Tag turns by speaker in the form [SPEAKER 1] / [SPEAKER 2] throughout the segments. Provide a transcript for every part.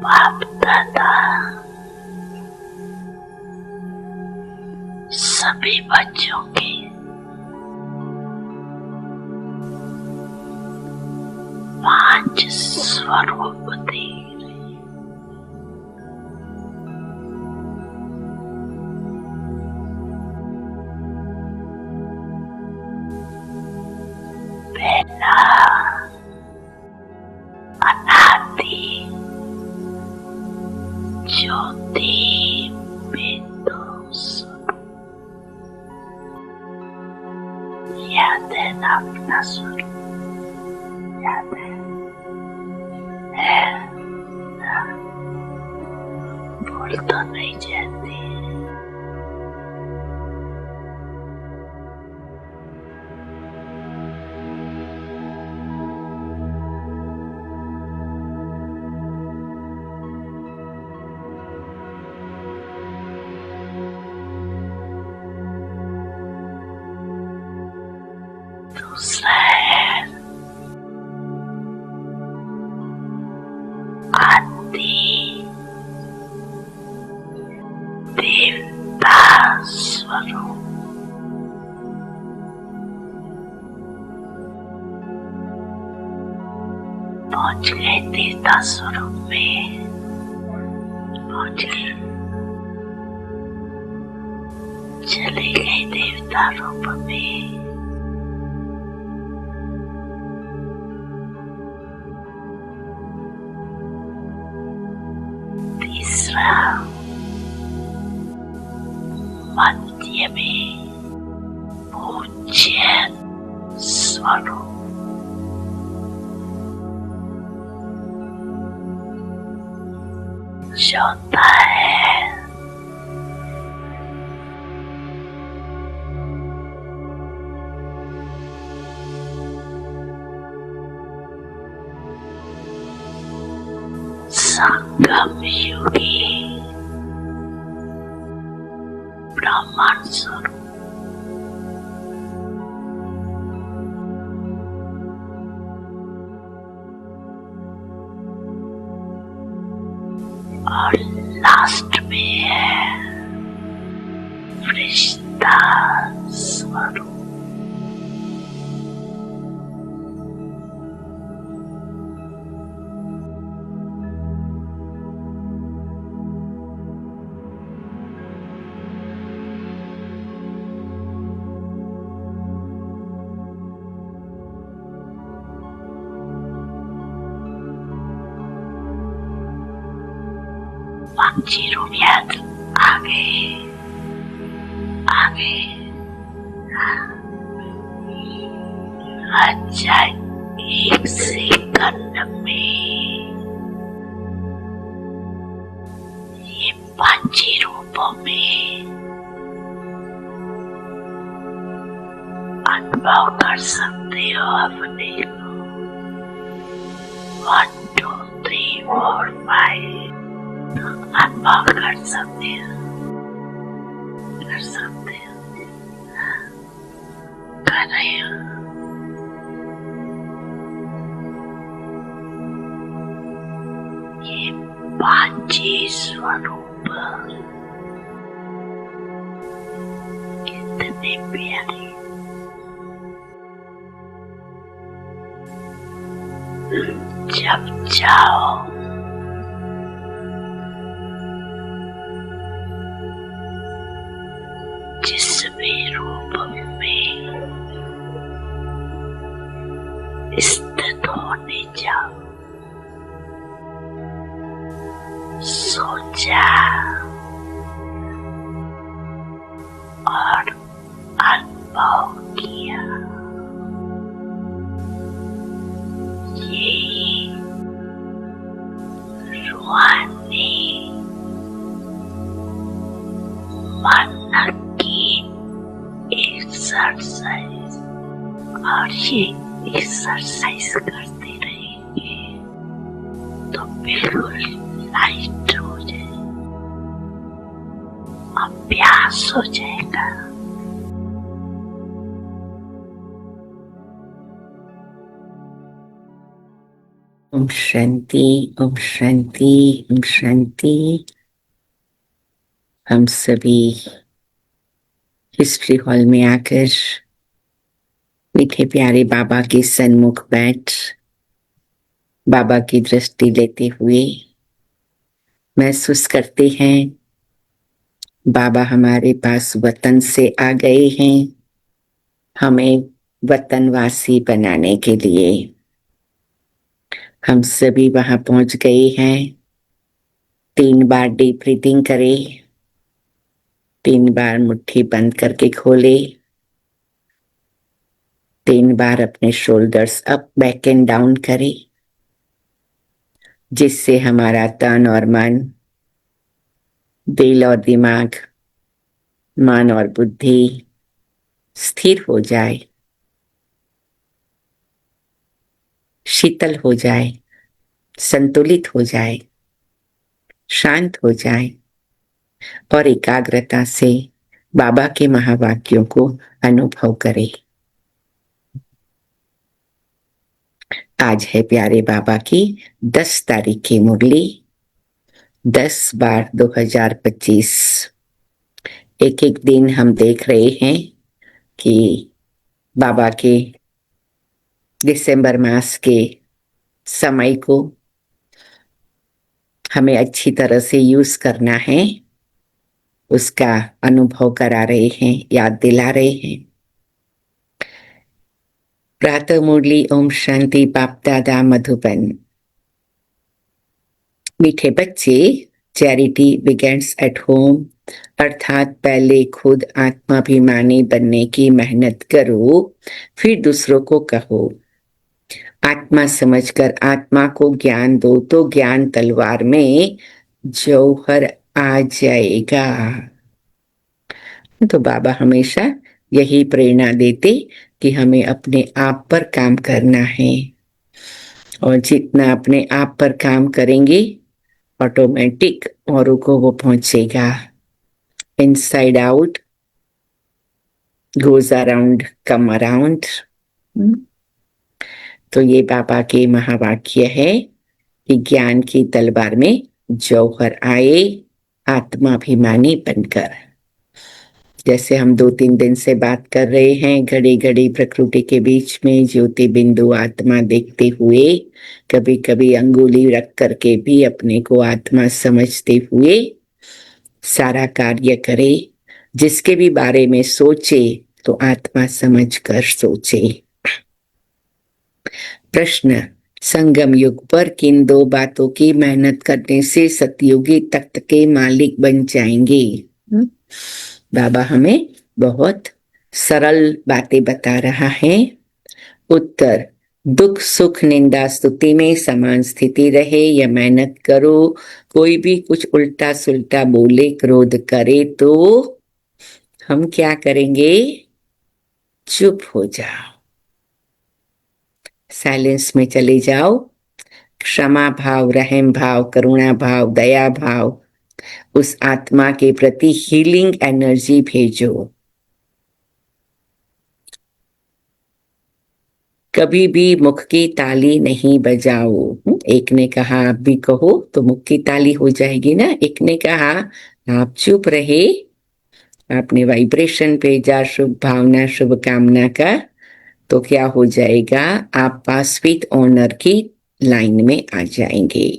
[SPEAKER 1] बाप दादा सभी बच्चों की पांच स्वरूप दे रहे। पहला अनादि ज्योति बिंदु स्वरूप। याद है ना अपना स्वरूप? याद है ना? भूल तो नहीं जाती। दूसरा है आदि देवता स्वरूप। पहुंच गए देवता स्वरूप में, पहुंच गए, चले गए देवता रूप में। तीसरा मध्य में पूज्य स्वरूप। चौथा है संगम युगी ब्रह्मांड स्वरूप। और लास्ट में है फरिश्ता स्वरूप। पांची रूप याद आगे आगे। अच्छा, एक सेकंड में ये पांची रूपों में अनुभव कर सकते हो अपने को। 1 2 3 4 5 अनुभव कर सकते हो, कर सकते हो, कर रहे हो। ये पांची स्वरूप कितने प्यारे। जब जाओ जिस भी रूप में स्थित होने जाओ, सोचा और अनुभव किया। ये रूहानी मन की एक्सरसाइज, और ये एक्सरसाइज करते रहेंगे तो बिल्कुल लाइट हो जाए, अभ्यास हो जाएगा।
[SPEAKER 2] ओम शांति, ओम शांति, ओम शांति। हम सभी हिस्ट्री हॉल में आकर मीठे प्यारे बाबा के सन्मुख बैठ बाबा की दृष्टि लेते हुए महसूस करते हैं बाबा हमारे पास वतन से आ गए हैं हमें वतनवासी बनाने के लिए। हम सभी वहां पहुंच गए हैं। 3 बार डीप ब्रीथिंग करें, 3 बार मुट्ठी बंद करके खोले, 3 बार अपने shoulders up back and down करें, जिससे हमारा तन और मन, दिल और दिमाग, मन और बुद्धि स्थिर हो जाए, शीतल हो जाए, संतुलित हो जाए, शांत हो जाए और एकाग्रता से बाबा के महावाक्यों को अनुभव करें। आज है प्यारे बाबा की 10 तारीख की मुरली, 10/12/2025। एक एक दिन हम देख रहे हैं कि बाबा के दिसंबर मास के समय को हमें अच्छी तरह से यूज करना है, उसका अनुभव करा रहे हैं, याद दिला रहे हैं। प्रातः मुरली ओम शांति बाप दादा मधुबन। मीठे बच्चे, चैरिटी बिगेन्स एट होम, अर्थात पहले खुद आत्माभिमानी बनने की मेहनत करो, फिर दूसरों को कहो। आत्मा समझकर आत्मा को ज्ञान दो तो ज्ञान तलवार में जौहर आ जाएगा। तो बाबा हमेशा यही प्रेरणा देते कि हमें अपने आप पर काम करना है, और जितना अपने आप पर काम करेंगे ऑटोमेटिक औरों को वो पहुंचेगा। Inside out goes around come around. तो ये बाबा के महावाक्य है कि ज्ञान की तलवार में जौहर आए आत्माभिमानी बनकर। जैसे हम 2-3 दिन से बात कर रहे हैं, घड़ी घड़ी प्रकृति के बीच में ज्योति बिंदु आत्मा देखते हुए, कभी कभी अंगुली रख करके भी अपने को आत्मा समझते हुए सारा कार्य करे। जिसके भी बारे में सोचे तो आत्मा समझ कर सोचे। प्रश्न, संगम युग पर किन 2 बातों की मेहनत करने से सतयुगी तख्त के मालिक बन जाएंगे? बाबा हमें बहुत सरल बातें बता रहा है। उत्तर, दुख सुख निंदा स्तुति में समान स्थिति रहे या मेहनत करो, कोई भी कुछ उल्टा सुल्टा बोले, क्रोध करे तो हम क्या करेंगे? चुप हो जाओ, साइलेंस में चले जाओ। क्षमा भाव, रहम भाव, करुणा भाव, दया भाव, उस आत्मा के प्रति हीलिंग एनर्जी भेजो। कभी भी मुख की ताली नहीं बजाओ। एक ने कहा आप भी कहो तो मुख की ताली हो जाएगी ना। एक ने कहा आप चुप रहे, आपने वाइब्रेशन भेजा शुभ भावना शुभ कामना का, तो क्या हो जाएगा? आप पास विद ऑनर की लाइन में आ जाएंगे।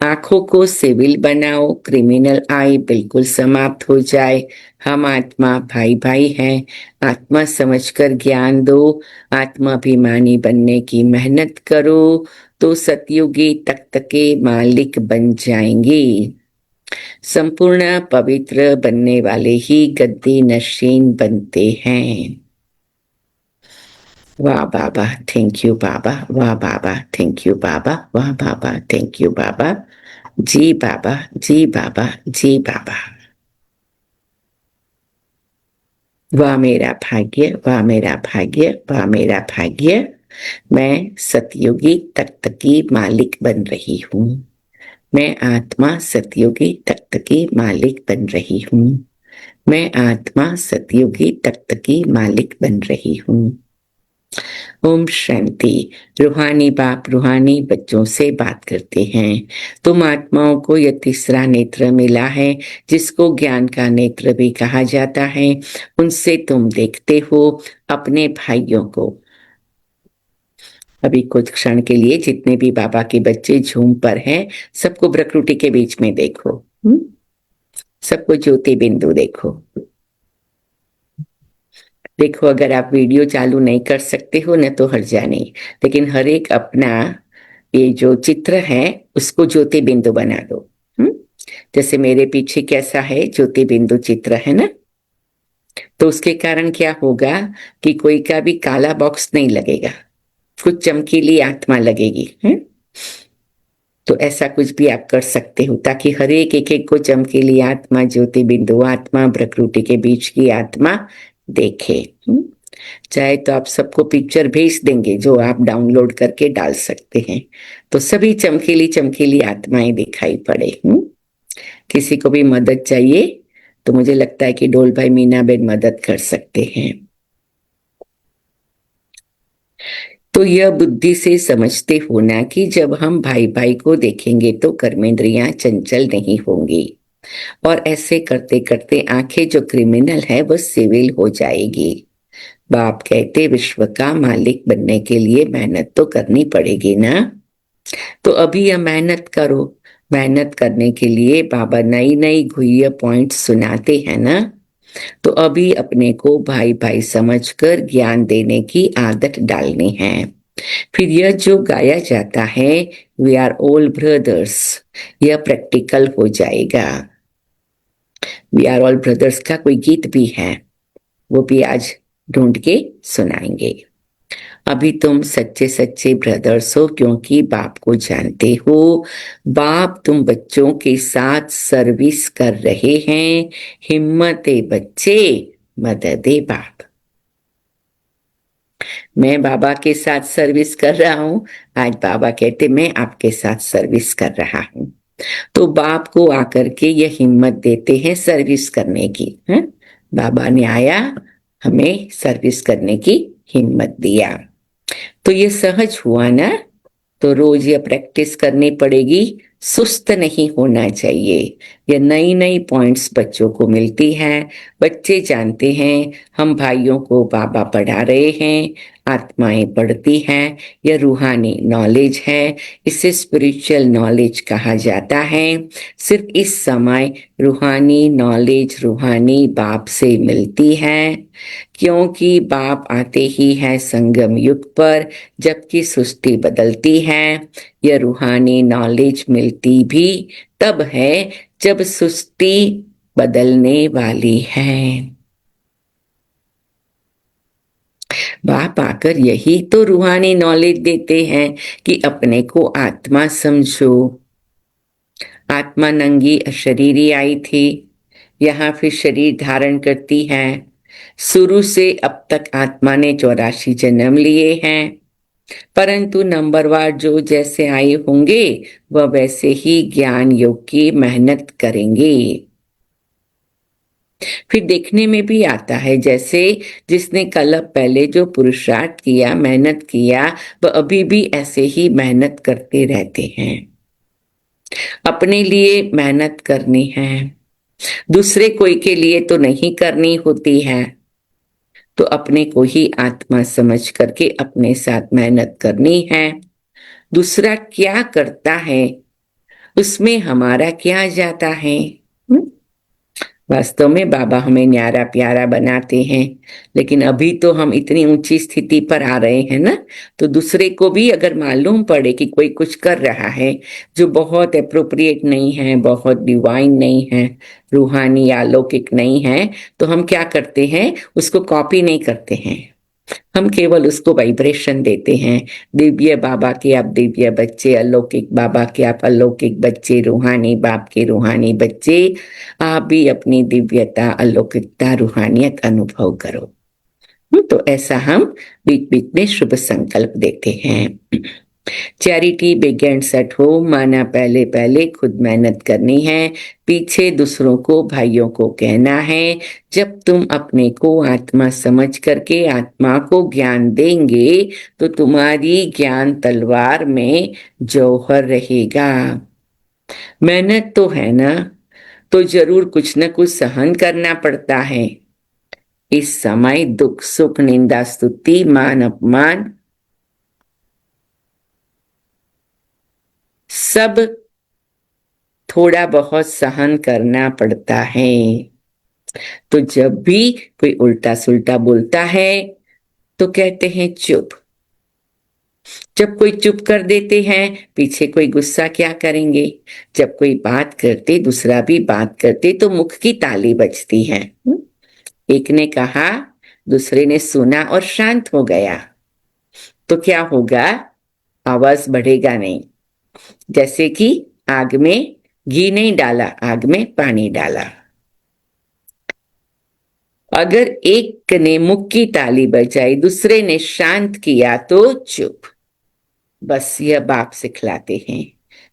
[SPEAKER 2] आंखों को सिविल बनाओ, क्रिमिनल आई बिल्कुल समाप्त हो जाए। हम आत्मा भाई भाई हैं, आत्मा समझकर ज्ञान दो, आत्माभिमानी बनने की मेहनत करो तो सतयुगी तख्त के मालिक बन जाएंगे। संपूर्ण पवित्र बनने वाले ही गद्दी नशीन बनते हैं। वाह बाबा, थैंक यू बाबा, वाह बाबा, थैंक यू बाबा, वाह बाबा, थैंक यू बाबा, जी बाबा, जी बाबा, जी बाबा। वाह मेरा भाग्य, वाह मेरा भाग्य, वाह मेरा भाग्य। मैं सतयुगी तख्त की मालिक बन रही हूँ। मैं आत्मा सतयुगी तख्त की मालिक बन रही हूँ। मैं आत्मा सतयुगी तख्त की मालिक बन रही हूँ। ओम शांति। रूहानी बाप रूहानी बच्चों से बात करते हैं। तुम आत्माओं को यह तीसरा नेत्र मिला है, जिसको ज्ञान का नेत्र भी कहा जाता है। उनसे तुम देखते हो अपने भाइयों को। अभी कुछ क्षण के लिए जितने भी बाबा के बच्चे झूम पर हैं, सबको प्रकृति के बीच में देखो। सबको ज्योति बिंदु देखो। देखो, अगर आप वीडियो चालू नहीं कर सकते हो न तो हर्जा नहीं, लेकिन हर एक अपना ये जो चित्र है उसको ज्योति बिंदु बना दो। जैसे मेरे पीछे कैसा है ज्योति बिंदु चित्र है ना, तो उसके कारण क्या होगा कि कोई का भी काला बॉक्स नहीं लगेगा, कुछ चमकीली आत्मा लगेगी। तो ऐसा कुछ भी आप कर सकते हो ताकि हर एक एक को चमकीली आत्मा, ज्योति बिंदु आत्मा, प्रकृति के बीच की आत्मा देखे। चाहे तो आप सबको पिक्चर भेज देंगे जो आप डाउनलोड करके डाल सकते हैं, तो सभी चमकीली चमकीली आत्माएं दिखाई पड़े। किसी को भी मदद चाहिए तो मुझे लगता है कि डोल भाई मीना बेन मदद कर सकते हैं। तो यह बुद्धि से समझते हो ना कि जब हम भाई भाई को देखेंगे तो कर्मेंद्रियां चंचल नहीं होंगी, और ऐसे करते करते आंखें जो क्रिमिनल है वह सिविल हो जाएगी। बाप कहते विश्व का मालिक बनने के लिए मेहनत तो करनी पड़ेगी ना, तो अभी यह मेहनत करो। मेहनत करने के लिए बाबा नई नई गुह्य पॉइंट सुनाते हैं ना, तो अभी अपने को भाई भाई समझकर ज्ञान देने की आदत डालनी है। फिर यह जो गाया जाता है वी आर ऑल ब्रदर्स, यह प्रैक्टिकल हो जाएगा। वी आर ऑल ब्रदर्स का कोई गीत भी है, वो भी आज ढूंढ के सुनाएंगे। अभी तुम सच्चे सच्चे ब्रदर्स हो क्योंकि बाप को जानते हो। बाप तुम बच्चों के साथ सर्विस कर रहे हैं। हिम्मते बच्चे, मददे बाप। मैं बाबा के साथ सर्विस कर रहा हूं। आज बाबा कहते मैं आपके साथ सर्विस कर रहा हूं। तो बाप को आकर के यह हिम्मत देते हैं सर्विस करने की। बाबा ने आया, हमें सर्विस करने की हिम्मत दिया। तो ये सहज हुआ ना, तो रोज ये प्रैक्टिस करनी पड़ेगी। सुस्त नहीं होना चाहिए। ये नई नई पॉइंट्स बच्चों को मिलती है। बच्चे जानते हैं हम भाइयों को बाबा पढ़ा रहे हैं, आत्माएं पढ़ती हैं। यह रूहानी नॉलेज है, इसे स्पिरिचुअल नॉलेज कहा जाता है। सिर्फ इस समय रूहानी नॉलेज रूहानी बाप से मिलती है, क्योंकि बाप आते ही है संगम युग पर, जबकि सृष्टि बदलती है। यह रूहानी नॉलेज मिलती भी तब है जब सृष्टि बदलने वाली है। बाप आकर यही तो रूहानी नॉलेज देते हैं कि अपने को आत्मा समझो। आत्मा नंगी अशरीरी आई थी, यहाँ फिर शरीर धारण करती है। शुरू से अब तक आत्मा ने 84 जन्म लिए हैं, परंतु नंबरवार जो जैसे आए होंगे वह वैसे ही ज्ञान योग की मेहनत करेंगे। फिर देखने में भी आता है जैसे जिसने कल पहले जो पुरुषार्थ किया, मेहनत किया, वह अभी भी ऐसे ही मेहनत करते रहते हैं। अपने लिए मेहनत करनी है, दूसरे कोई के लिए तो नहीं करनी होती है। तो अपने को ही आत्मा समझ करके अपने साथ मेहनत करनी है। दूसरा क्या करता है उसमें हमारा क्या जाता है। वास्तव में बाबा हमें न्यारा प्यारा बनाते हैं, लेकिन अभी तो हम इतनी ऊंची स्थिति पर आ रहे हैं ना, तो दूसरे को भी अगर मालूम पड़े कि कोई कुछ कर रहा है जो बहुत अप्रोप्रिएट नहीं है, बहुत डिवाइन नहीं है, रूहानी या अलौकिक नहीं है, तो हम क्या करते हैं, उसको कॉपी नहीं करते हैं। हम केवल उसको वाइब्रेशन देते हैं। दिव्य बाबा के आप दिव्य बच्चे, अलौकिक बाबा के आप अलौकिक बच्चे, रूहानी बाप के रूहानी बच्चे, आप भी अपनी दिव्यता, अलौकिकता, रूहानियत अनुभव करो। तो ऐसा हम बीच बीच में शुभ संकल्प देते हैं। चैरिटी बिगिंस एट होम, माना पहले पहले खुद मेहनत करनी है, पीछे दूसरों को, भाइयों को कहना है। जब तुम अपने को आत्मा समझ करके आत्मा को ज्ञान देंगे तो तुम्हारी ज्ञान तलवार में जौहर रहेगा। मेहनत तो है ना, तो जरूर कुछ न कुछ सहन करना पड़ता है। इस समय दुख सुख निंदा स्तुति मान अपमान सब थोड़ा बहुत सहन करना पड़ता है। तो जब भी कोई उल्टा सुल्टा बोलता है तो कहते हैं चुप। जब कोई चुप कर देते हैं, पीछे कोई गुस्सा क्या करेंगे। जब कोई बात करते दूसरा भी बात करते तो मुख की ताली बजती है। एक ने कहा, दूसरे ने सुना और शांत हो गया, तो क्या होगा? आवाज बढ़ेगा नहीं। जैसे कि आग में घी नहीं डाला, आग में पानी डाला। अगर एक ने मुख की ताली बजाई, दूसरे ने शांत किया, तो चुप। बस यह बाप सिखलाते हैं।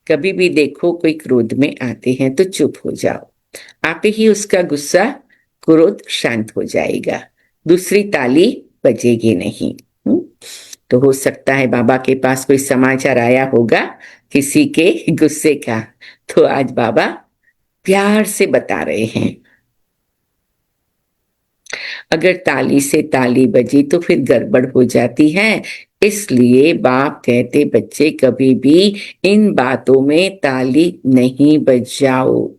[SPEAKER 2] कभी भी देखो कोई क्रोध में आते हैं तो चुप हो जाओ, आप ही उसका गुस्सा क्रोध शांत हो जाएगा, दूसरी ताली बजेगी नहीं। तो हो सकता है बाबा के पास कोई समाचार आया होगा किसी के गुस्से का, तो आज बाबा प्यार से बता रहे हैं। अगर ताली से ताली बजी तो फिर गड़बड़ हो जाती है। इसलिए बाप कहते बच्चे कभी भी इन बातों में ताली नहीं बजाओ,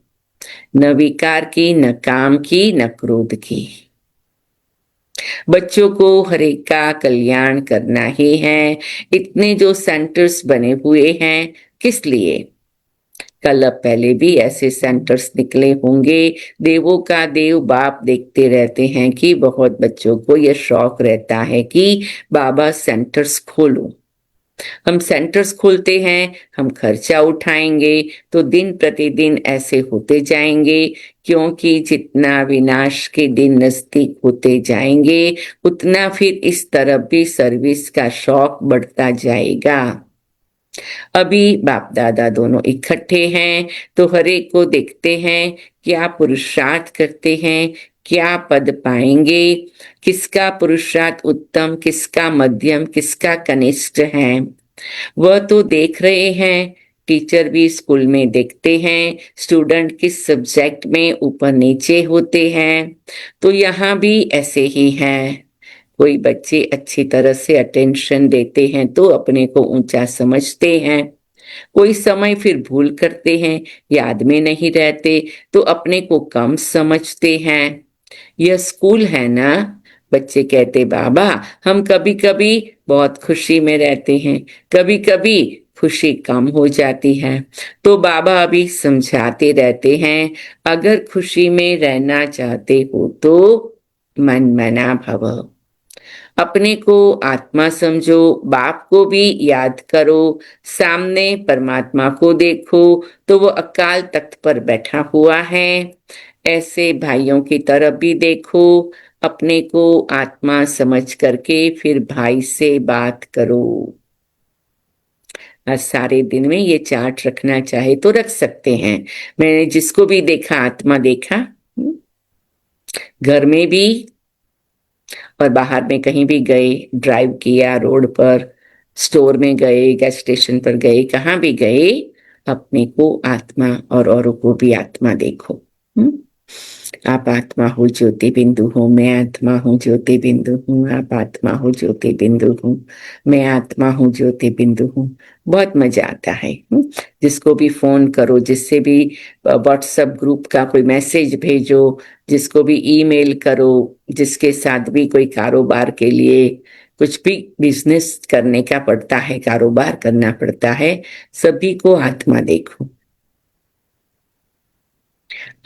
[SPEAKER 2] न विकार की, न काम की, न क्रोध की। बच्चों को हर एक का कल्याण करना ही है। इतने जो सेंटर्स बने हुए हैं, किस लिए? कल अब पहले भी ऐसे सेंटर्स निकले होंगे। देवों का देव बाप देखते रहते हैं कि बहुत बच्चों को यह शौक रहता है कि बाबा सेंटर्स खोलो। हम सेंटर्स खोलते हैं, हम खर्चा उठाएंगे, तो दिन प्रतिदिन ऐसे होते जाएंगे, क्योंकि जितना विनाश के दिन नजदीक होते जाएंगे उतना फिर इस तरफ भी सर्विस का शौक बढ़ता जाएगा। अभी बाप दादा दोनों इकट्ठे हैं, तो हर एक को देखते हैं क्या पुरुषार्थ करते हैं, क्या पद पाएंगे, किसका पुरुषार्थ उत्तम, किसका मध्यम, किसका कनिष्ठ है, वह तो देख रहे हैं। टीचर भी स्कूल में देखते हैं स्टूडेंट किस सब्जेक्ट में ऊपर नीचे होते हैं, तो यहाँ भी ऐसे ही हैं। कोई बच्चे अच्छी तरह से अटेंशन देते हैं तो अपने को ऊंचा समझते हैं, कोई समय फिर भूल करते हैं, याद में नहीं रहते, तो अपने को कम समझते हैं। यह स्कूल है ना। बच्चे कहते बाबा हम कभी कभी बहुत खुशी में रहते हैं, कभी कभी खुशी कम हो जाती है, तो बाबा अभी समझाते रहते हैं अगर खुशी में रहना चाहते हो तो मन मना भव, अपने को आत्मा समझो, बाप को भी याद करो, सामने परमात्मा को देखो तो वो अकाल तख्त पर बैठा हुआ है। ऐसे भाइयों की तरफ भी देखो, अपने को आत्मा समझ करके फिर भाई से बात करो। आज सारे दिन में ये चार्ट रखना चाहे तो रख सकते हैं। मैंने जिसको भी देखा आत्मा देखा, घर में भी और बाहर में कहीं भी गए, ड्राइव किया रोड पर, स्टोर में गए, गैस स्टेशन पर गए, कहाँ भी गए, अपने को आत्मा और औरों को भी आत्मा देखो। आप आत्मा हो ज्योति बिंदु हो, मैं आत्मा हूँ ज्योति बिंदु हूँ, आप आत्मा हो ज्योति बिंदु हूँ, मैं आत्मा हूँ ज्योति बिंदु हूँ। बहुत मजा आता है। जिसको भी फोन करो, जिससे भी व्हाट्सएप ग्रुप का कोई मैसेज भेजो, जिसको भी ईमेल करो, जिसके साथ भी कोई कारोबार के लिए कुछ भी बिजनेस करने का पड़ता है, कारोबार करना पड़ता है, सभी को आत्मा देखो।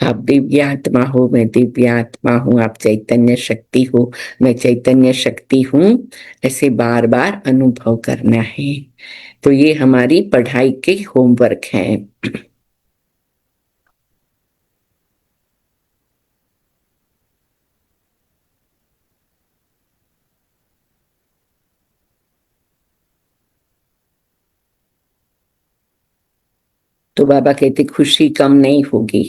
[SPEAKER 2] आप दिव्य आत्मा हो, मैं दिव्य आत्मा हूं, आप चैतन्य शक्ति हो, मैं चैतन्य शक्ति हूं, ऐसे बार बार अनुभव करना है। तो ये हमारी पढ़ाई के होमवर्क है। तो बाबा कहते खुशी कम नहीं होगी।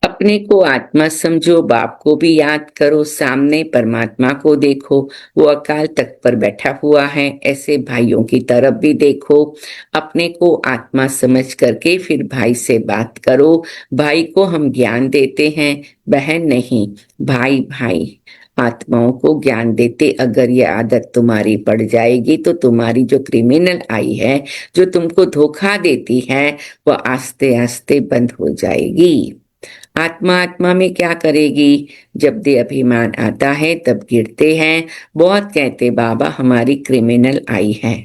[SPEAKER 2] अपने को आत्मा समझो, बाप को भी याद करो, सामने परमात्मा को देखो, वो अकाल तख्त पर बैठा हुआ है, ऐसे भाइयों की तरफ भी देखो। अपने को आत्मा समझ करके फिर भाई से बात करो। भाई को हम ज्ञान देते हैं, बहन नहीं, भाई भाई आत्माओं को ज्ञान देते। अगर ये आदत तुम्हारी पड़ जाएगी तो तुम्हारी जो क्रिमिनल आई है, जो तुमको धोखा देती है, वो आस्ते आस्ते बंद हो जाएगी। आत्मा आत्मा में क्या करेगी? जब दे अभिमान आता है तब गिरते हैं। बहुत कहते बाबा हमारी क्रिमिनल आई है।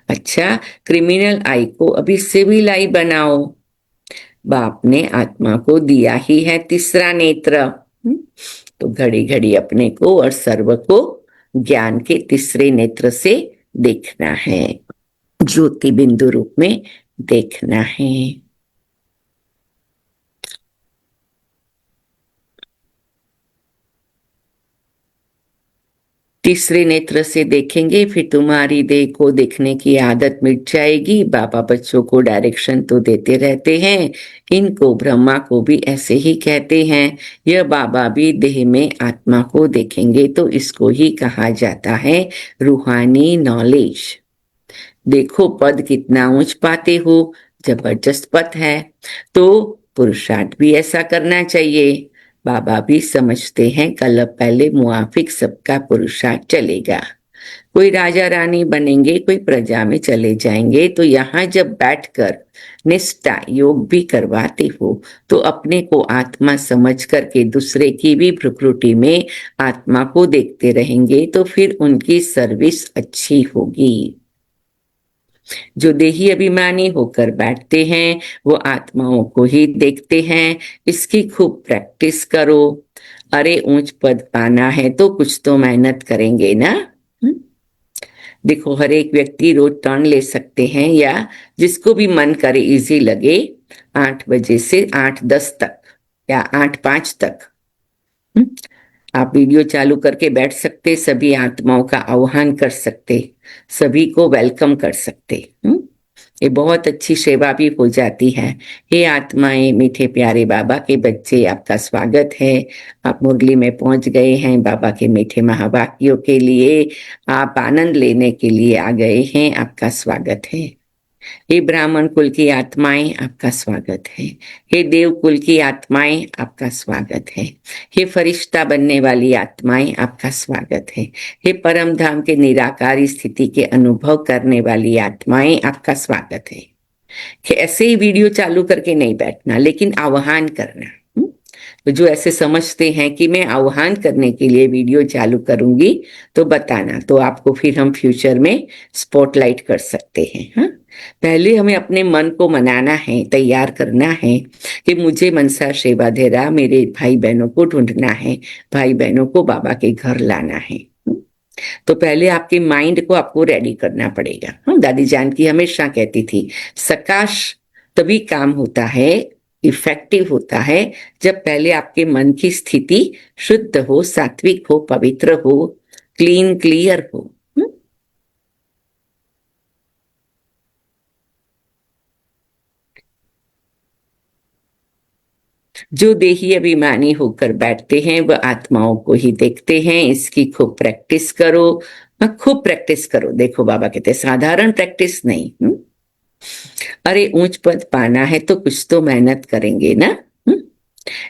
[SPEAKER 2] अच्छा, क्रिमिनल आई को अभी सिविल आई बनाओ। बाप ने आत्मा को दिया ही है तीसरा नेत्र। तो घड़ी घड़ी अपने को और सर्व को ज्ञान के तीसरे नेत्र से देखना है, ज्योति बिंदु रूप में देखना है। तीसरे नेत्र से देखेंगे फिर तुम्हारी देह को देखने की आदत मिट जाएगी। बाबा बच्चों को डायरेक्शन तो देते रहते हैं, इनको ब्रह्मा को भी ऐसे ही कहते हैं। यह बाबा भी देह में आत्मा को देखेंगे तो इसको ही कहा जाता है रूहानी नॉलेज। देखो पद कितना ऊंच पाते हो, जबरदस्त पद है, तो पुरुषार्थ भी ऐसा करना चाहिए। बाबा भी समझते हैं कल पहले मुआफिक सबका पुरुषार्थ चलेगा। कोई राजा रानी बनेंगे, कोई प्रजा में चले जाएंगे, तो यहाँ जब बैठकर निष्ठा योग भी करवाते हो तो अपने को आत्मा समझ करके दूसरे की भी प्रकृति में आत्मा को देखते रहेंगे तो फिर उनकी सर्विस अच्छी होगी। जो देही अभिमानी होकर बैठते हैं वो आत्माओं को ही देखते हैं। इसकी खूब प्रैक्टिस करो। अरे ऊंच पद पाना है तो कुछ तो मेहनत करेंगे ना। देखो हर एक व्यक्ति रोज टर्न ले सकते हैं, या जिसको भी मन करे इजी लगे 8 बजे से 8:10 तक या 8:05 तक आप वीडियो चालू करके बैठ सकते, सभी आत्माओं का आह्वान कर सकते, सभी को वेलकम कर सकते। ये बहुत अच्छी सेवा भी हो जाती है। हे आत्माएं, मीठे प्यारे बाबा के बच्चे, आपका स्वागत है। आप मुरली में पहुंच गए हैं। बाबा के मीठे महावाक्यों के लिए आप आनंद लेने के लिए आ गए हैं। आपका स्वागत है। हे ब्राह्मण कुल की आत्माएं, आपका स्वागत है। हे देव कुल की आत्माएं, आपका स्वागत है। हे फरिश्ता बनने वाली आत्माएं, आपका स्वागत है। हे परम धाम के निराकारी स्थिति के अनुभव करने वाली आत्माएं, आपका स्वागत है। कि ऐसे ही वीडियो चालू करके नहीं बैठना, लेकिन आह्वान करना। तो जो ऐसे समझते हैं कि मैं आह्वान करने के लिए वीडियो चालू करूंगी तो बताना, तो आपको फिर हम फ्यूचर में स्पॉटलाइट कर सकते हैं। हाँ, पहले हमें अपने मन को मनाना है, तैयार करना है कि मुझे मनसा सेवा धेरा मेरे भाई बहनों को ढूंढना है, भाई बहनों को बाबा के घर लाना है। तो पहले आपके माइंड को आपको रेडी करना पड़ेगा। हम दादी जानकी हमेशा कहती थी सकाश तभी काम होता है, इफेक्टिव होता है, जब पहले आपके मन की स्थिति शुद्ध हो, सात्विक हो, पवित्र हो, क्लीन क्लियर हो। जो देही अभिमानी होकर बैठते हैं वह आत्माओं को ही देखते हैं। इसकी खूब प्रैक्टिस करो, खूब प्रैक्टिस करो। देखो बाबा कहते साधारण प्रैक्टिस नहीं। अरे ऊंच पद पाना है तो कुछ तो मेहनत करेंगे ना।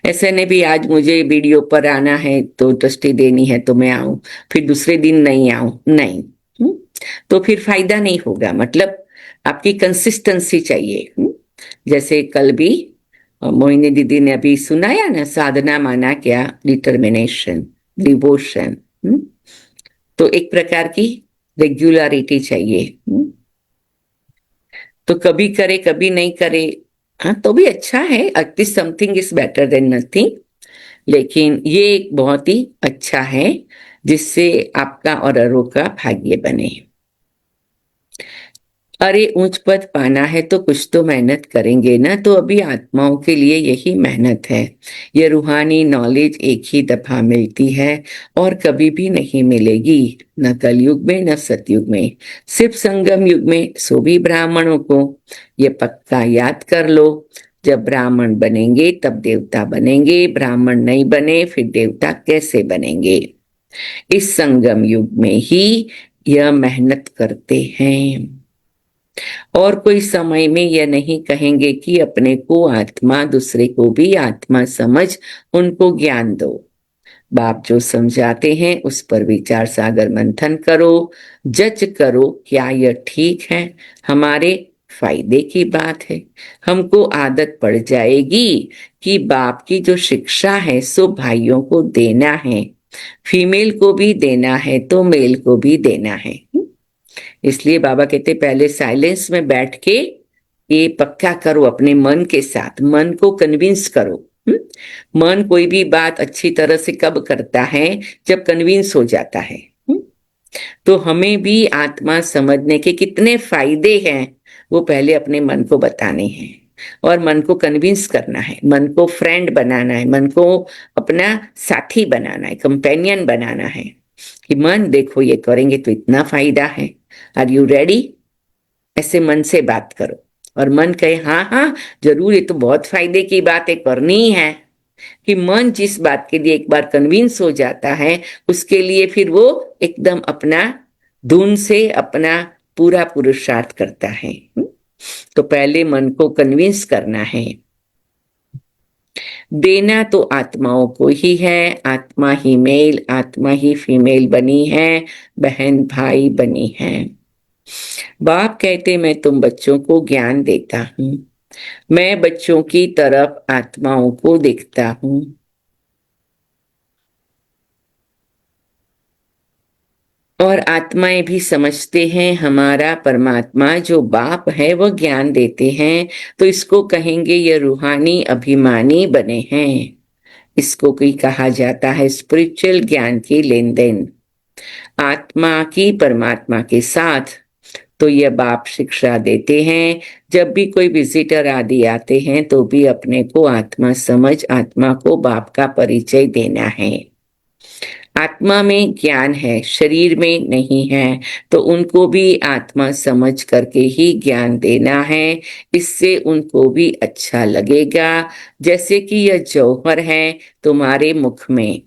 [SPEAKER 2] ऐसे ने भी आज मुझे वीडियो पर आना है तो दृष्टि देनी है तो मैं आऊं, फिर दूसरे दिन नहीं आऊं, नहीं। तो फिर फायदा नहीं होगा। मतलब आपकी कंसिस्टेंसी चाहिए। जैसे कल भी मोहिनी दीदी ने अभी सुनाया ना, साधना माना क्या? Determination, devotion. तो एक प्रकार की रेगुलरिटी चाहिए। तो कभी करे कभी नहीं करे, हाँ तो भी अच्छा है। At least something is better than nothing. लेकिन ये एक बहुत ही अच्छा है जिससे आपका और औरों का भाग्य बने। अरे ऊंच पद पाना है तो कुछ तो मेहनत करेंगे ना, तो अभी आत्माओं के लिए यही मेहनत है। ये रूहानी नॉलेज एक ही दफा मिलती है और कभी भी नहीं मिलेगी, न कलयुग में न सतयुग में, सिर्फ संगम युग में, सो भी ब्राह्मणों को। ये पक्का याद कर लो, जब ब्राह्मण बनेंगे तब देवता बनेंगे, ब्राह्मण नहीं बने फिर देवता कैसे बनेंगे। इस संगम युग में ही यह मेहनत करते हैं, और कोई समय में यह नहीं कहेंगे कि अपने को आत्मा, दूसरे को भी आत्मा समझ उनको ज्ञान दो। बाप जो समझाते हैं उस पर विचार सागर मंथन करो, जज करो क्या यह ठीक है, हमारे फायदे की बात है। हमको आदत पड़ जाएगी कि बाप की जो शिक्षा है सो भाइयों को देना है, फीमेल को भी देना है तो मेल को भी देना है। इसलिए बाबा कहते पहले साइलेंस में बैठ के ये पक्का करो अपने मन के साथ, मन को कन्विंस करो। मन कोई भी बात अच्छी तरह से कब करता है, जब कन्विंस हो जाता है। तो हमें भी आत्मा समझने के कितने फायदे हैं वो पहले अपने मन को बताने हैं, और मन को कन्विंस करना है, मन को फ्रेंड बनाना है, मन को अपना साथी बनाना है, कंपेनियन बनाना है कि मन देखो ये करेंगे तो इतना फायदा है, आर यू रेडी। ऐसे मन से बात करो और मन कहे हाँ हाँ जरूर, ये तो बहुत फायदे की बात है, करनी ही है। कि मन जिस बात के लिए एक बार कन्विंस हो जाता है उसके लिए फिर वो एकदम अपना धुन से अपना पूरा पुरुषार्थ करता है। तो पहले मन को कन्विंस करना है। देना तो आत्माओं को ही है, आत्मा ही मेल आत्मा ही फीमेल बनी है, बहन भाई बनी है। बाप कहते मैं तुम बच्चों को ज्ञान देता हूं, मैं बच्चों की तरफ आत्माओं को देखता हूं। और आत्माएं भी समझते हैं हमारा परमात्मा जो बाप है वह ज्ञान देते हैं, तो इसको कहेंगे ये रूहानी अभिमानी बने हैं। इसको कोई कहा जाता है स्पिरिचुअल ज्ञान की लेन देन आत्मा की परमात्मा के साथ। तो यह बाप शिक्षा देते हैं, जब भी कोई विजिटर आदि आते हैं तो भी अपने को आत्मा समझ आत्मा को बाप का परिचय देना है। आत्मा में ज्ञान है, शरीर में नहीं है, तो उनको भी आत्मा समझ करके ही ज्ञान देना है। इससे उनको भी अच्छा लगेगा, जैसे कि यह जौहर है तुम्हारे मुख में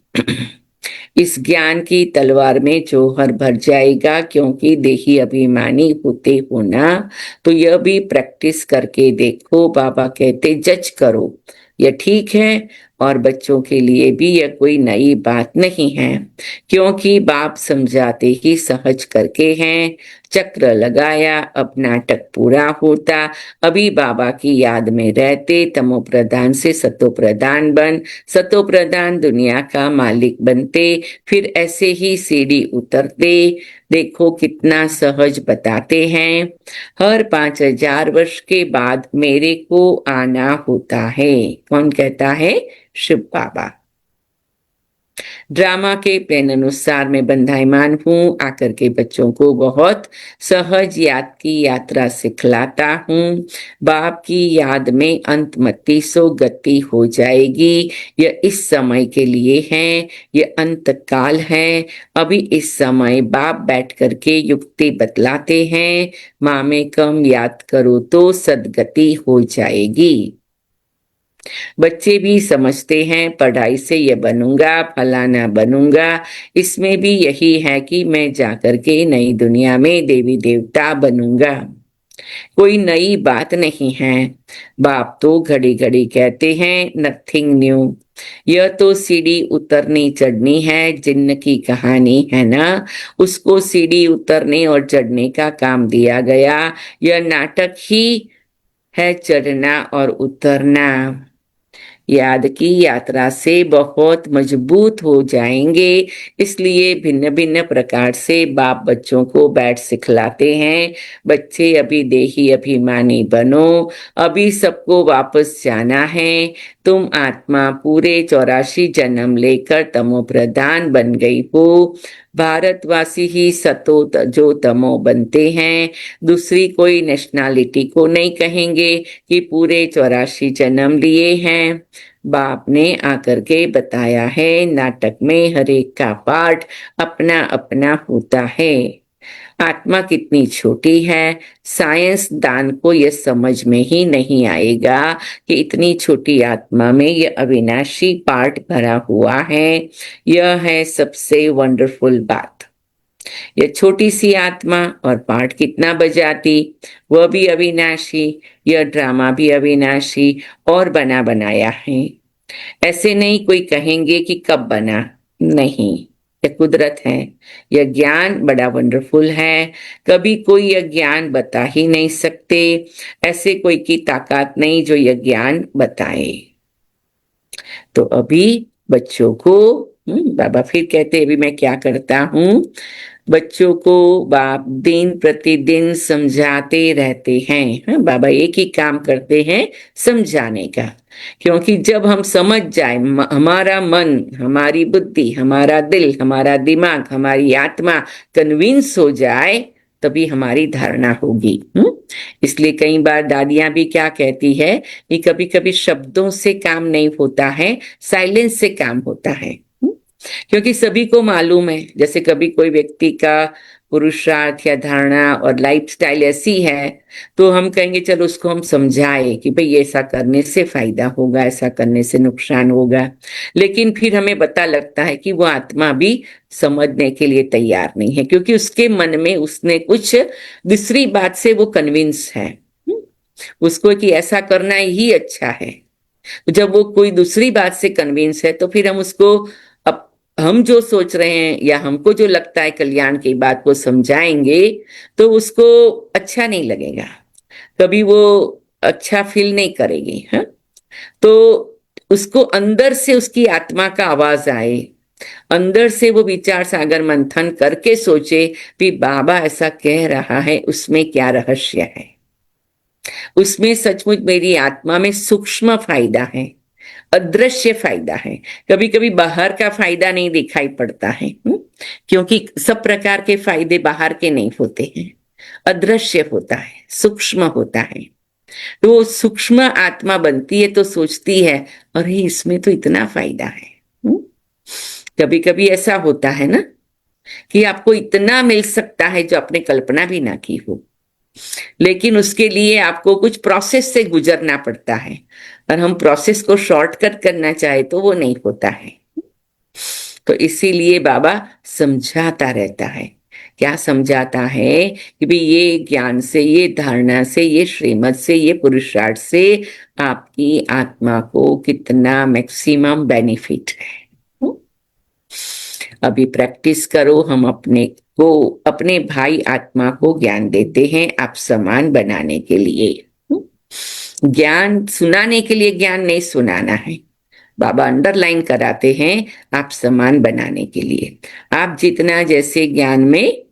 [SPEAKER 2] इस ज्ञान की तलवार में जौहर भर जाएगा, क्योंकि देही अभिमानी होते हो ना। तो यह भी प्रैक्टिस करके देखो, बाबा कहते जज करो यह ठीक है, और बच्चों के लिए भी यह कोई नई बात नहीं है, क्योंकि बाप समझाते ही सहज करके हैं। चक्र लगाया अब नाटक पूरा होता, अभी बाबा की याद में रहते तमो प्रधान से सतो प्रधान बन, सतो प्रधान दुनिया का मालिक बनते, फिर ऐसे ही सीढ़ी उतरते। देखो कितना सहज बताते हैं। हर 5,000 वर्ष के बाद मेरे को आना होता है। कौन कहता है? शिव बाबा। ड्रामा के प्लान अनुसार मैं बंधाईमान हूँ, आकर के बच्चों को बहुत सहज याद की यात्रा सिखलाता हूँ। बाप की याद में अंतमति सो गति हो जाएगी। यह इस समय के लिए है, यह अंत काल है। अभी इस समय बाप बैठ करके युक्ति बतलाते हैं, माँ में कम याद करो तो सदगति हो जाएगी। बच्चे भी समझते हैं पढ़ाई से ये बनूंगा फलाना बनूंगा, इसमें भी यही है कि मैं जाकर के नई दुनिया में देवी देवता बनूंगा। कोई नई बात नहीं है। बाप तो घड़ी घड़ी कहते हैं नथिंग न्यू। यह तो सीढ़ी उतरनी चढ़नी है, जिन्न की कहानी है ना, उसको सीढ़ी उतरने और चढ़ने का काम दिया गया। यह नाटक ही है चढ़ना और उतरना। याद की यात्रा से बहुत मजबूत हो जाएंगे, इसलिए भिन्न भिन्न प्रकार से बाप बच्चों को बैठ सिखलाते हैं। बच्चे अभी देही अभिमानी बनो, अभी सबको वापस जाना है। तुम आत्मा पूरे 84 जन्म लेकर तमो प्रधान बन गई हो, भारतवासी ही सतो जो तमो बनते हैं। दूसरी कोई नेशनैलिटी को नहीं कहेंगे कि पूरे 84 जन्म लिए हैं। बाप ने आकर के बताया है, नाटक में हर एक का पार्ट अपना अपना होता है। आत्मा कितनी छोटी है, साइंस दान को यह समझ में ही नहीं आएगा कि इतनी छोटी आत्मा में यह अविनाशी पार्ट भरा हुआ है। यह है सबसे वंडरफुल बात। यह छोटी सी आत्मा और पार्ट कितना बजाती, वह भी अविनाशी, यह ड्रामा भी अविनाशी और बना बनाया है। ऐसे नहीं कोई कहेंगे कि कब बना, नहीं, यह कुदरत है। यह ज्ञान बड़ा वंडरफुल है, कभी कोई यह ज्ञान बता ही नहीं सकते। ऐसे कोई की ताकत नहीं जो यह ज्ञान बताए। तो अभी बच्चों को बाबा फिर कहते अभी मैं क्या करता हूं, बच्चों को बाप दिन प्रतिदिन समझाते रहते हैं। बाबा एक ही काम करते हैं, समझाने का। क्योंकि जब हम समझ जाए, हमारा मन, हमारी बुद्धि, हमारा दिल, हमारा दिमाग, हमारी आत्मा कन्विंस हो जाए, तभी हमारी धारणा होगी। इसलिए कई बार दादियां भी क्या कहती है कि कभी कभी शब्दों से काम नहीं होता है, साइलेंस से काम होता है। क्योंकि सभी को मालूम है, जैसे कभी कोई व्यक्ति का पुरुषार्थ या धारणा और लाइफस्टाइल ऐसी है, तो हम कहेंगे चलो उसको हम समझाए कि भाई ऐसा करने से फायदा होगा, ऐसा करने से नुकसान होगा। लेकिन फिर हमें पता लगता है कि वो आत्मा भी समझने के लिए तैयार नहीं है, क्योंकि उसके मन में उसने कुछ दूसरी बात से वो कन्विंस है उसको कि ऐसा करना ही अच्छा है। तो जब वो कोई दूसरी बात से कन्विंस है, तो फिर हम उसको हम जो सोच रहे हैं या हमको जो लगता है कल्याण की बात को समझाएंगे, तो उसको अच्छा नहीं लगेगा, कभी वो अच्छा फील नहीं करेगी। हाँ, तो उसको अंदर से उसकी आत्मा का आवाज आए, अंदर से वो विचार सागर मंथन करके सोचे कि बाबा ऐसा कह रहा है, उसमें क्या रहस्य है, उसमें सचमुच मेरी आत्मा में सूक्ष्म फायदा है, अदृश्य फायदा है। कभी कभी बाहर का फायदा नहीं दिखाई पड़ता है, क्योंकि सब प्रकार के फायदे बाहर के नहीं होते हैं, अदृश्य होता है, सूक्ष्म होता है। तो वो सूक्ष्म आत्मा बनती है तो सोचती है अरे इसमें तो इतना फायदा है। कभी कभी ऐसा होता है ना कि आपको इतना मिल सकता है जो आपने कल्पना भी ना की हो, लेकिन उसके लिए आपको कुछ प्रोसेस से गुजरना पड़ता है, और हम प्रोसेस को शॉर्टकट करना चाहे तो वो नहीं होता है। तो इसीलिए बाबा समझाता रहता है। क्या समझाता है कि भाई ये ज्ञान से, ये धारणा से, ये श्रीमत से, ये पुरुषार्थ से आपकी आत्मा को कितना मैक्सिमम बेनिफिट है। अभी प्रैक्टिस करो। हम अपने को, अपने भाई आत्मा को ज्ञान देते हैं आप समान बनाने के लिए। ज्ञान सुनाने के लिए ज्ञान नहीं सुनाना है, बाबा अंडरलाइन कराते हैं आप समान बनाने के लिए। आप जितना जैसे ज्ञान में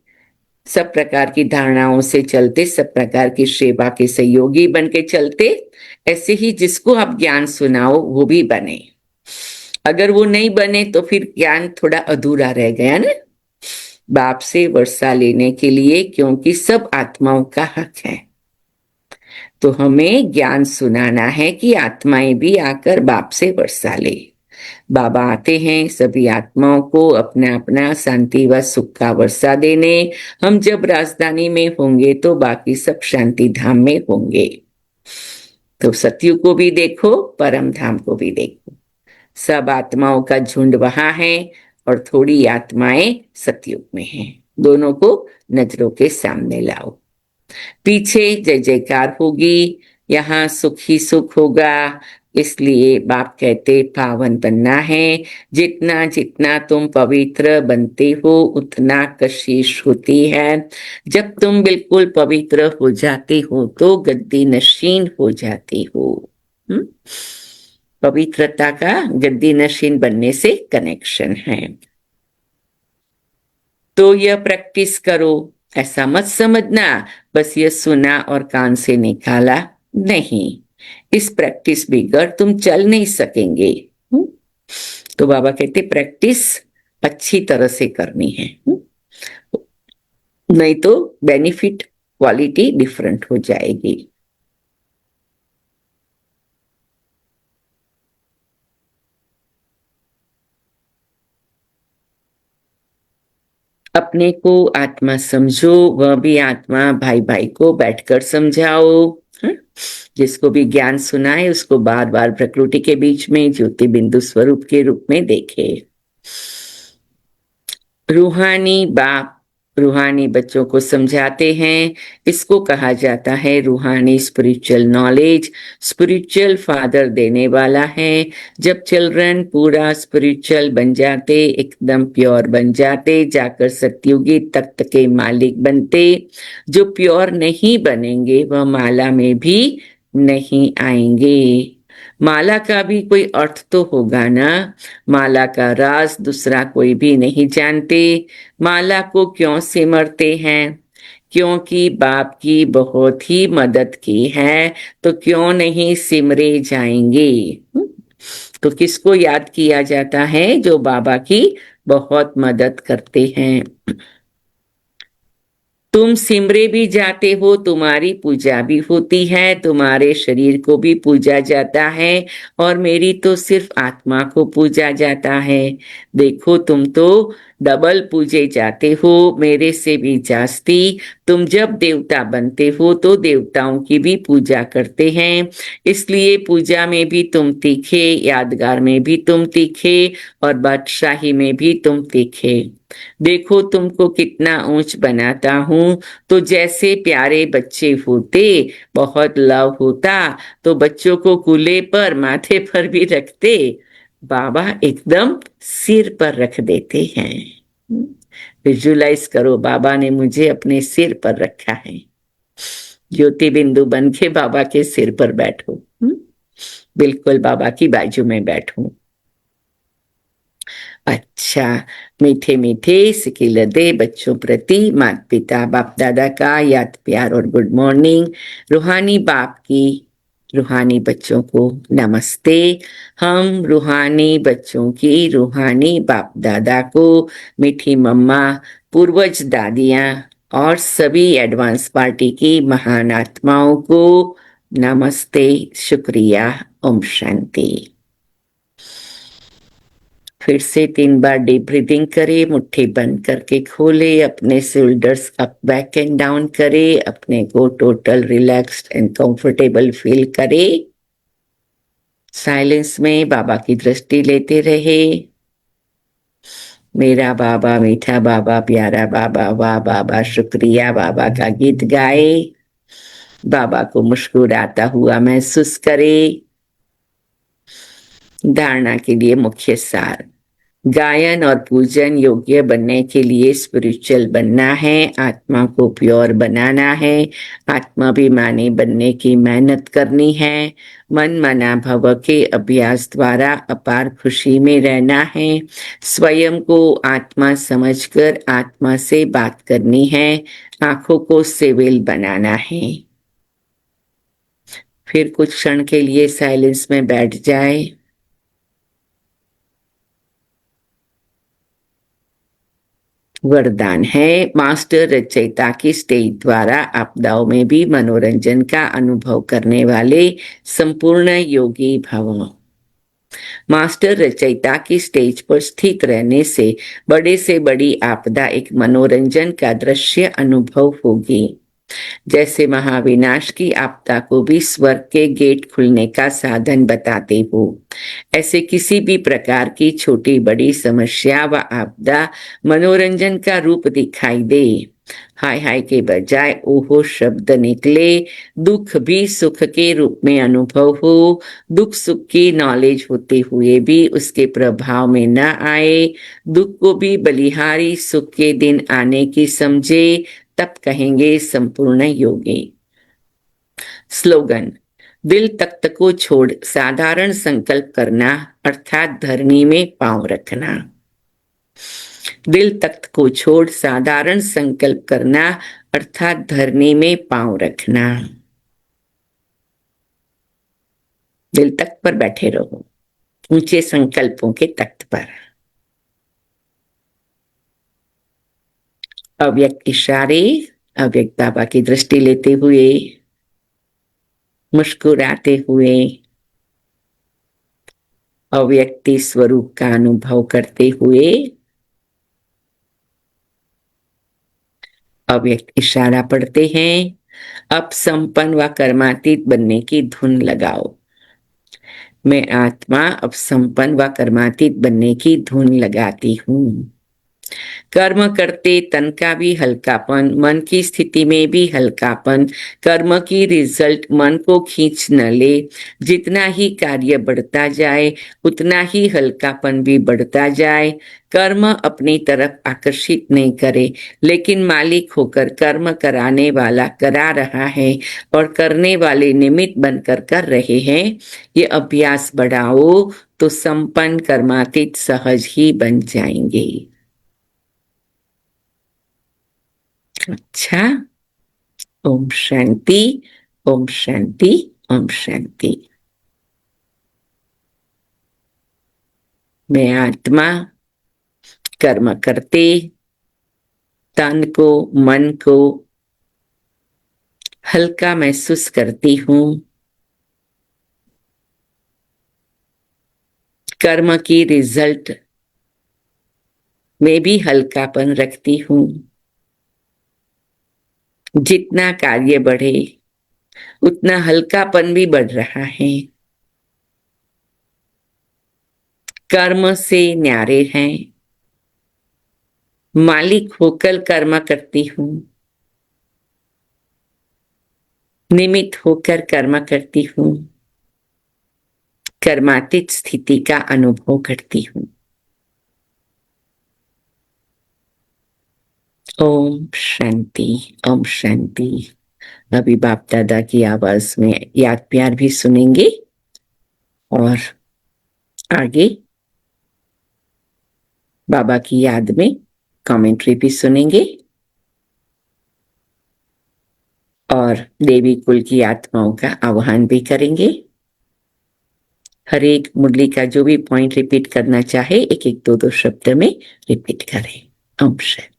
[SPEAKER 2] सब प्रकार की धारणाओं से चलते, सब प्रकार की सेवा के सहयोगी बन के चलते, ऐसे ही जिसको आप ज्ञान सुनाओ वो भी बने। अगर वो नहीं बने तो फिर ज्ञान थोड़ा अधूरा रह गया ना। बाप से वर्षा लेने के लिए, क्योंकि सब आत्माओं का हक है, तो हमें ज्ञान सुनाना है कि आत्माएं भी आकर बाप से वर्षा ले। बाबा आते हैं सभी आत्माओं को अपना अपना शांति व सुख का वर्षा देने। हम जब राजधानी में होंगे तो बाकी सब शांति धाम में होंगे। तो सतयुग को भी देखो, परम धाम को भी देखो। सब आत्माओं का झुंड वहां है और थोड़ी आत्माएं सतयुग में हैं। दोनों को नजरों के सामने लाओ। पीछे जय जयकार होगी, यहाँ सुख ही सुख होगा। इसलिए बाप कहते पावन बनना है। जितना जितना तुम पवित्र बनते हो उतना कशिश होती है। जब तुम बिल्कुल पवित्र हो जाते हो तो गद्दी नशीन हो जाती हो। पवित्रता का गद्दी नशीन बनने से कनेक्शन है। तो यह प्रैक्टिस करो। ऐसा मत समझना बस ये सुना और कान से निकाला, नहीं। इस प्रैक्टिस बगैर तुम चल नहीं सकेंगे। तो बाबा कहते प्रैक्टिस अच्छी तरह से करनी है। नहीं तो बेनिफिट क्वालिटी डिफरेंट हो जाएगी। अपने को आत्मा समझो, वह भी आत्मा, भाई भाई को बैठकर समझाओ। हाँ? जिसको भी ज्ञान सुनाए उसको बार बार प्रकृति के बीच में ज्योति बिंदु स्वरूप के रूप में देखे। रूहानी बाप रूहानी बच्चों को समझाते हैं। इसको कहा जाता है रूहानी स्पिरिचुअल नॉलेज। स्पिरिचुअल फादर देने वाला है। जब चिल्ड्रन पूरा स्पिरिचुअल बन जाते, एकदम प्योर बन जाते, जाकर सतयुगी तख्त के मालिक बनते। जो प्योर नहीं बनेंगे वह माला में भी नहीं आएंगे। माला का भी कोई अर्थ तो होगा ना। माला का राज दूसरा कोई भी नहीं जानते। माला को क्यों सिमरते हैं? क्योंकि बाप की बहुत ही मदद की है, तो क्यों नहीं सिमरे जाएंगे। तो किसको याद किया जाता है? जो बाबा की बहुत मदद करते हैं। तुम सिमरे भी जाते हो, तुम्हारी पूजा भी होती है, तुम्हारे शरीर को भी पूजा जाता है, और मेरी तो सिर्फ आत्मा को पूजा जाता है। देखो तुम तो डबल पूजे जाते हो, मेरे से भी जास्ती। तुम जब देवता बनते हो तो देवताओं की भी पूजा करते हैं, इसलिए पूजा में भी तुम तीखे, यादगार में भी तुम तीखे, और बादशाही में भी तुम तीखे। देखो तुमको कितना ऊंच बनाता हूं। तो जैसे प्यारे बच्चे होते, बहुत लव होता, तो बच्चों को कूल्हे पर, माथे पर भी रखते, बाबा एकदम सिर पर रख देते हैं। विजुलाइज करो, बाबा ने मुझे अपने सिर पर रखा है। ज्योति बिंदु बन के बाबा के सिर पर बैठो। बिल्कुल बाबा की बाजू में बैठो। अच्छा, मीठे मीठे सिकिलदे बच्चों प्रति माता पिता बाप दादा का याद प्यार और गुड मॉर्निंग। रूहानी बाप की रूहानी बच्चों को नमस्ते। हम रूहानी बच्चों की रूहानी बाप दादा को, मीठी मम्मा, पूर्वज दादियाँ और सभी एडवांस पार्टी की महान आत्माओं को नमस्ते, शुक्रिया, ओम शांति। फिर से 3 बार डीप ब्रीदिंग करे, मुट्ठी बंद करके खोले, अपने shoulders up back and down करे, अपने को total relaxed and comfortable feel करे। साइलेंस में बाबा की दृष्टि लेते रहे। मेरा बाबा, मीठा बाबा, प्यारा बाबा, वाह बाबा, शुक्रिया बाबा का गीत गाए। बाबा को मुस्कुराता हुआ महसूस करे। धारणा के लिए मुख्य सार: गायन और पूजन योग्य बनने के लिए स्पिरिचुअल बनना है, आत्मा को प्योर बनाना है, आत्माभिमानी बनने की मेहनत करनी है, मन मना भव के अभ्यास द्वारा अपार खुशी में रहना है, स्वयं को आत्मा समझकर आत्मा से बात करनी है, आंखों को सिविल बनाना है। फिर कुछ क्षण के लिए साइलेंस में बैठ जाए। वरदान है: मास्टर रचयिता की स्टेज द्वारा आपदाओं में भी मनोरंजन का अनुभव करने वाले संपूर्ण योगी भव। मास्टर रचयिता की स्टेज पर स्थित रहने से बड़े से बड़ी आपदा एक मनोरंजन का दृश्य अनुभव होगी। जैसे महाविनाश की आपदा को भी स्वर्ग के गेट खुलने का साधन बताते हो, ऐसे किसी भी प्रकार की छोटी बड़ी समस्या व आपदा मनोरंजन का रूप दिखाई दे, हाय हाय के बजाय ओहो शब्द निकले, दुख भी सुख के रूप में अनुभव हो, दुख सुख की नॉलेज होते हुए भी उसके प्रभाव में न आए, दुख को भी बलिहारी सुख के दिन आने की समझे, तब कहेंगे संपूर्ण योगी। स्लोगन: दिल तख्त को छोड़ साधारण संकल्प करना, अर्थात धरनी में पांव रखना। दिल तख्त को छोड़ साधारण संकल्प करना, अर्थात धरनी में पांव रखना। दिल तख्त पर बैठे रहो, ऊंचे संकल्पों के तख्त पर। अव्यक्त इशारे, अव्यक्त बाबा की दृष्टि लेते हुए, मुस्कुराते हुए, अव्यक्ति स्वरूप का अनुभव करते हुए अव्यक्त इशारा पढ़ते हैं। अब संपन्न व कर्मातीत बनने की धुन लगाओ। मैं आत्मा अब संपन्न व कर्मातीत बनने की धुन लगाती हूँ। कर्म करते तन का भी हल्कापन, मन की स्थिति में भी हल्कापन, कर्म की रिजल्ट मन को खींच न ले। जितना ही कार्य बढ़ता जाए उतना ही हल्कापन भी बढ़ता जाए। कर्म अपनी तरफ आकर्षित नहीं करे, लेकिन मालिक होकर कर्म कराने वाला करा रहा है और करने वाले निमित्त बनकर कर रहे हैं। ये अभ्यास बढ़ाओ तो संपन्न कर्मातीत सहज ही बन जाएंगे। अच्छा, ओम शांति, ओम शांति, ओम शांति। मैं आत्मा कर्म करते तन को, मन को हल्का महसूस करती हूँ। कर्म की रिजल्ट में भी हल्कापन रखती हूँ। जितना कार्य बढ़े उतना हल्कापन भी बढ़ रहा है। कर्म से न्यारे हैं, मालिक होकर कर्म करती हूँ, निमित्त होकर कर्म करती हूँ, कर्मातीत स्थिति का अनुभव करती हूँ। ओम शांति, ओम शांति। अभी बाप दादा की आवाज में याद प्यार भी सुनेंगे और आगे बाबा की याद में कमेंट्री भी सुनेंगे और देवी कुल की आत्माओं का आह्वान भी करेंगे। हर एक मुरली का जो भी पॉइंट रिपीट करना चाहे एक एक दो शब्द में रिपीट करें। ओम शांति।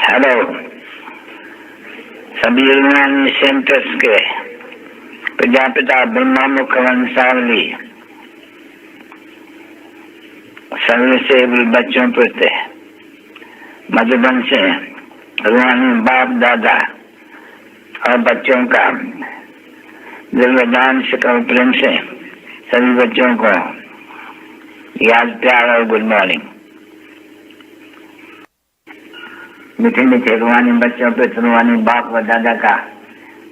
[SPEAKER 3] हेलो, सभी रूहानी सेंटर्स के प्रजापिता ब्रह्मा मुख वंशावली सर्वसेवी बच्चों प्रति मधुबन से रूहानी बाप दादा और बच्चों का दिलवदान से प्रेम से सभी बच्चों को याद प्यार और गुड मॉर्निंग। मीठे मीठे रूहानी बच्चों पे रूहानी बाप व दादा का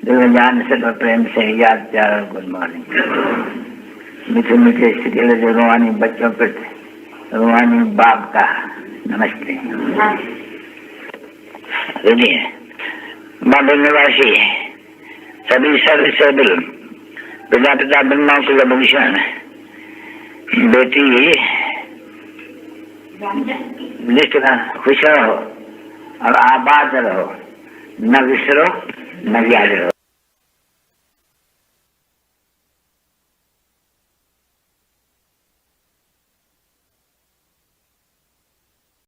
[SPEAKER 3] दिल जान से प्रेम से याद प्यार और गुड मॉर्निंग। मीठे मीठे शिथिल रूहानी बच्चों पे रूहानी बाप का नमस्ते। बाबा निवासी सभी सर्वसेविल प्रजापिता ब्रह्मा कुलभूषण बेटी खुश रहो और आबाद रहो, न विसरो न याद रहो।